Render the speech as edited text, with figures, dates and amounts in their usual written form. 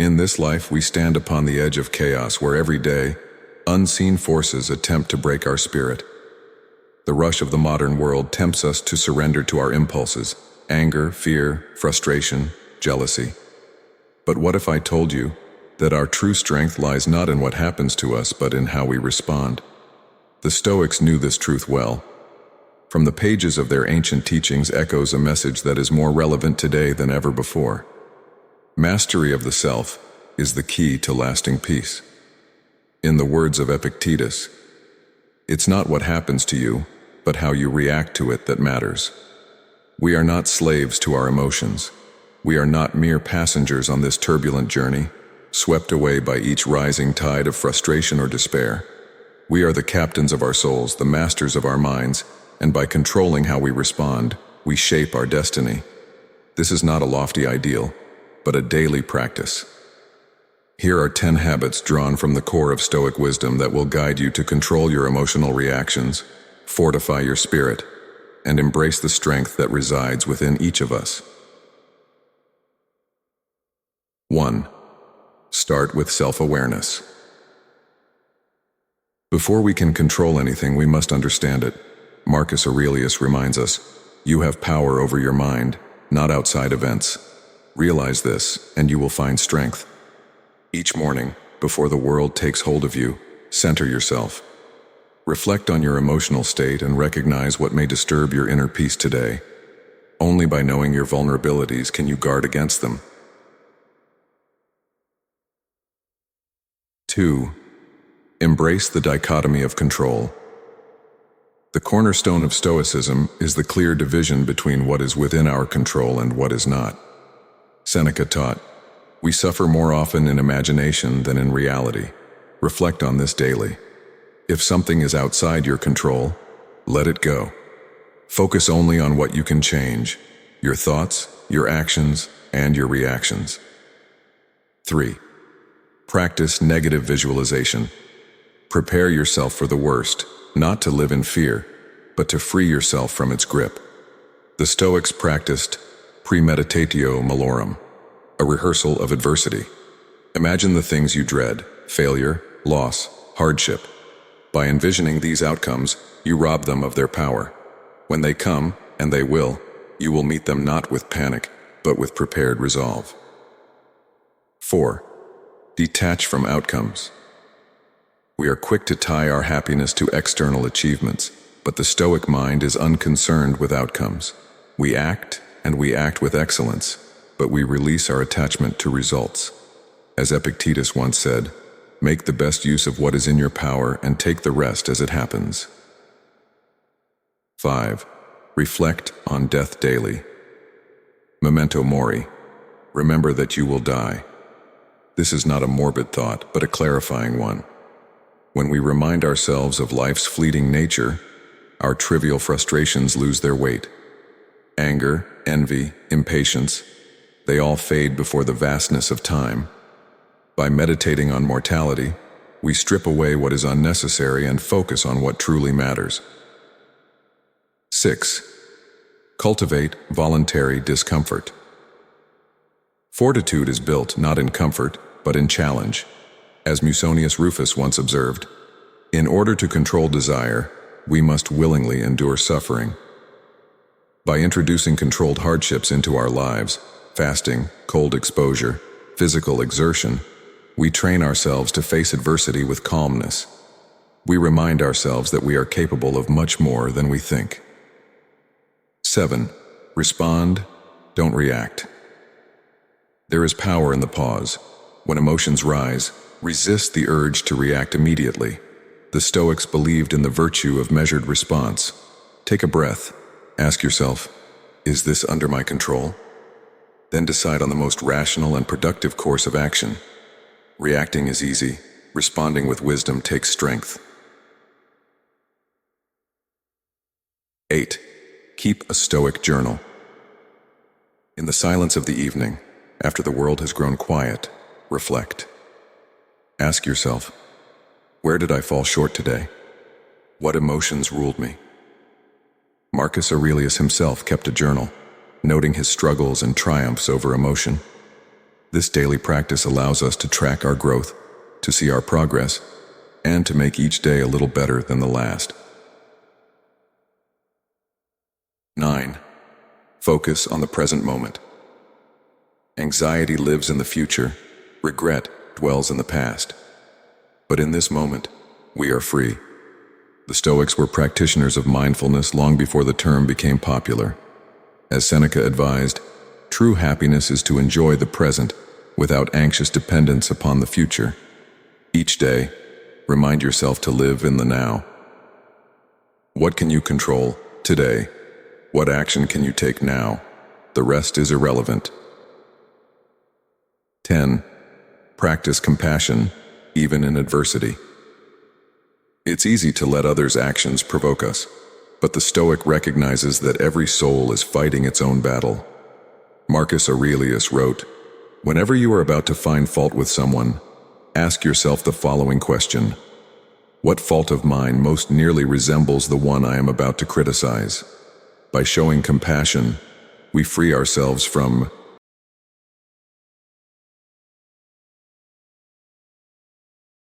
In this life, we stand upon the edge of chaos where every day, unseen forces attempt to break our spirit. The rush of the modern world tempts us to surrender to our impulses, anger, fear, frustration, jealousy. But what if I told you that our true strength lies not in what happens to us, but in how we respond? The Stoics knew this truth well. From the pages of their ancient teachings echoes a message that is more relevant today than ever before. Mastery of the self is the key to lasting peace. In the words of Epictetus, it's not what happens to you, but how you react to it that matters. We are not slaves to our emotions. We are not mere passengers on this turbulent journey, swept away by each rising tide of frustration or despair. We are the captains of our souls, the masters of our minds, and by controlling how we respond, we shape our destiny. This is not a lofty ideal, but a daily practice. Here are 10 habits drawn from the core of Stoic wisdom that will guide you to control your emotional reactions, fortify your spirit, and embrace the strength that resides within each of us. 1. Start with self-awareness. Before we can control anything, we must understand it. Marcus Aurelius reminds us, you have power over your mind, not outside events. Realize this, and you will find strength. Each morning, before the world takes hold of you, center yourself. Reflect on your emotional state and recognize what may disturb your inner peace today. Only by knowing your vulnerabilities can you guard against them. 2. Embrace the dichotomy of control. The cornerstone of Stoicism is the clear division between what is within our control and what is not. Seneca taught, "We suffer more often in imagination than in reality. Reflect on this daily. If something is outside your control, let it go. Focus only on what you can change, your thoughts, your actions, and your reactions." 3. Practice negative visualization. Prepare yourself for the worst, not to live in fear, but to free yourself from its grip. The Stoics practiced premeditatio malorum, a rehearsal of adversity. Imagine the things you dread: failure, loss, hardship. By envisioning these outcomes, you rob them of their power. When they come, and they will, you will meet them not with panic, but with prepared resolve. 4. Detach from outcomes. We are quick to tie our happiness to external achievements, but the Stoic mind is unconcerned with outcomes. We act, and we act with excellence, but we release our attachment to results. As Epictetus once said, make the best use of what is in your power and take the rest as it happens. 5. Reflect on death daily. Memento mori. Remember that you will die. This is not a morbid thought, but a clarifying one. When we remind ourselves of life's fleeting nature, our trivial frustrations lose their weight. Anger, envy, impatience, they all fade before the vastness of time. By meditating on mortality, we strip away what is unnecessary and focus on what truly matters. 6. Cultivate voluntary discomfort. Fortitude is built not in comfort, but in challenge. As Musonius Rufus once observed, in order to control desire, we must willingly endure suffering. By introducing controlled hardships into our lives, fasting, cold exposure, physical exertion, we train ourselves to face adversity with calmness. We remind ourselves that we are capable of much more than we think. 7. Respond, don't react. There is power in the pause. When emotions rise, resist the urge to react immediately. The Stoics believed in the virtue of measured response. Take a breath. Ask yourself, is this under my control? Then decide on the most rational and productive course of action. Reacting is easy. Responding with wisdom takes strength. 8. Keep a Stoic journal. In the silence of the evening, after the world has grown quiet, reflect. Ask yourself, where did I fall short today? What emotions ruled me? Marcus Aurelius himself kept a journal, noting his struggles and triumphs over emotion. This daily practice allows us to track our growth, to see our progress, and to make each day a little better than the last. 9. Focus on the present moment. Anxiety lives in the future, regret dwells in the past. But in this moment, we are free. The Stoics were practitioners of mindfulness long before the term became popular. As Seneca advised, true happiness is to enjoy the present without anxious dependence upon the future. Each day, remind yourself to live in the now. What can you control today? What action can you take now? The rest is irrelevant. 10. Practice compassion, even in adversity. It's easy to let others' actions provoke us, but the Stoic recognizes that every soul is fighting its own battle. Marcus Aurelius wrote, "Whenever you are about to find fault with someone, ask yourself the following question: what fault of mine most nearly resembles the one I am about to criticize?" By showing compassion, we free ourselves from